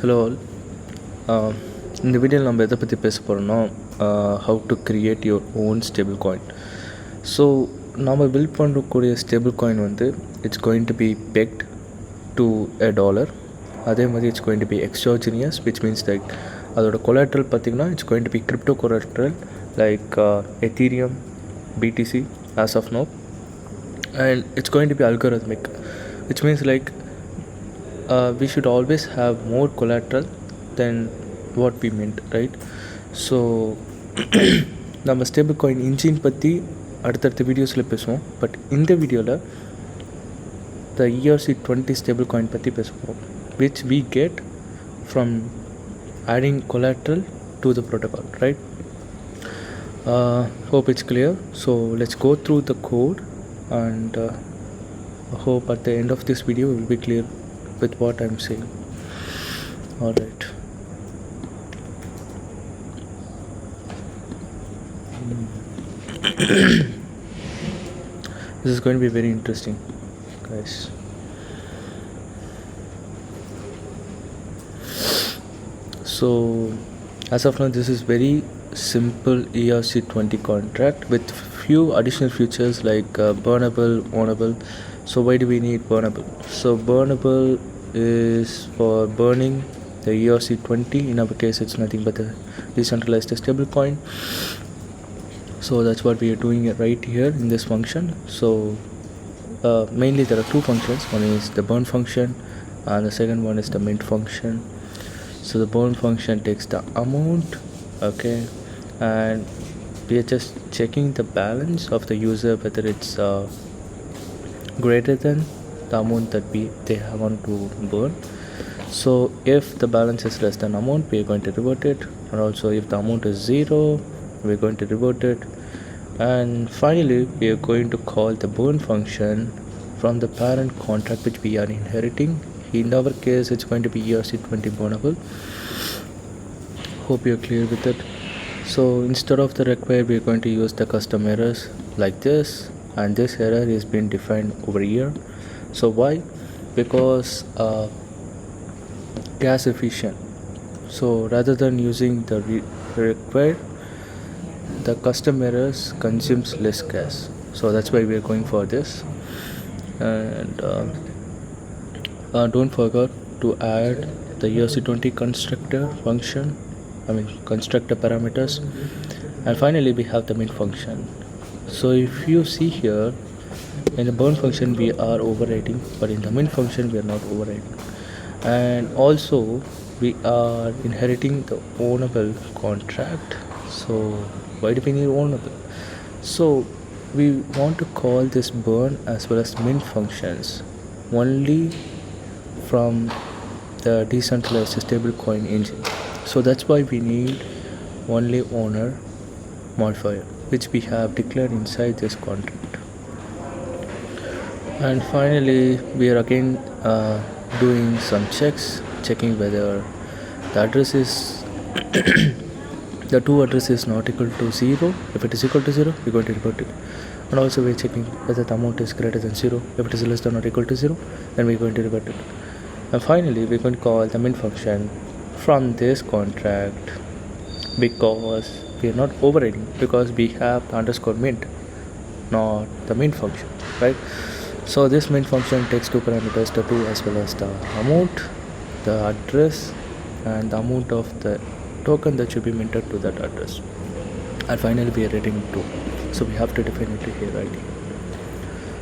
Hello all. இந்த வீடியோவில் நம்ம எதை பற்றி பேச போகிறோம்னா how to create your own stable coin. So நம்ம பில்ட் பண்ணக்கூடிய ஸ்டேபிள் காயின் வந்து it's going to be pegged to $1. அதே மாதிரி it's going to be exogenous, which means like அதோட collateral பார்த்திங்கன்னா it's going to be crypto collateral like Ethereum, BTC as of now, and it's going to be algorithmic, which means like we should always have more collateral than what we meant, right? So நம்ம stable coin engine பற்றி அடுத்தடுத்த வீடியோஸில் பேசுவோம். But இந்த வீடியோவில் the ERC-20 stable coin பற்றி பேச போகிறோம், which we get from adding collateral to the protocol, right? Hope it's clear. So let's go through the code, and hope at the end of this video will be clear with what I'm saying. All right. This is going to be very interesting, guys. So as of now, this is very simple ERC-20 contract with few additional features like burnable, ownable. So why do we need burnable? So burnable is for burning the ERC-20. In our case, it's nothing but a decentralized stable coin. So that's what we are doing right here in this function. So mainly there are two functions. One is the burn function and the second one is the mint function. So the burn function takes the amount, okay, and we are just checking the balance of the user, whether it's greater than the amount that they want to burn. So if the balance is less than amount, we are going to revert it, and also if the amount is 0, we are going to revert it, and finally we are going to call the burn function from the parent contract which we are inheriting. In our case, it's going to be ERC-20 burnable. Hope you're clear with it. So instead of the require, we are going to use the custom errors like this, and this error is being defined over here. So why? Because gas efficient. So rather than using the require, the custom errors consumes less gas. So that's why we are going for this. And don't forget to add the ERC-20 constructor function, constructor parameters, and finally we have the mint function. So if you see here, in the burn function we are overriding, but in the mint function we are not overriding. And also we are inheriting the ownable contract. So why do we need ownable? So we want to call this burn as well as mint functions only from the decentralized stablecoin engine. So that's why we need only owner modifier, which we have declared inside this contract. And finally we are again doing some checks, checking whether the address is the two address is not equal to 0. If it is equal to 0, we're going to revert it. And also we're checking whether the amount is greater than 0. If it is less than or equal to 0, then we're going to revert it. And finally we're going to call the mint function from this contract, because we are not overriding, because we have the underscore mint, not the mint function, right? So this mint function takes two parameters, the two as well as the amount, the address, and the amount of the token that should be minted to that address. And finally we are returning true. So we have to define it here, right here.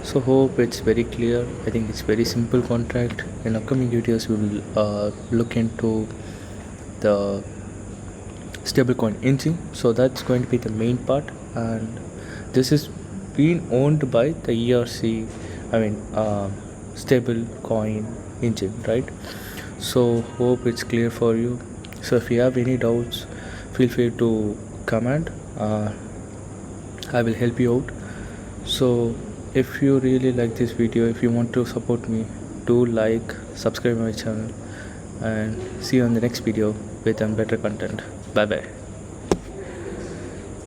So hope it's very clear. I think it's very simple contract. In upcoming videos we will look into the stablecoin engine. So that's going to be the main part, and this is being owned by the ERC, stablecoin engine, right? So hope it's clear for you. So if you have any doubts, feel free to comment. I will help you out. So if you really like this video, if you want to support me, do like, subscribe my channel, and see you on the next video with better content. Bye bye.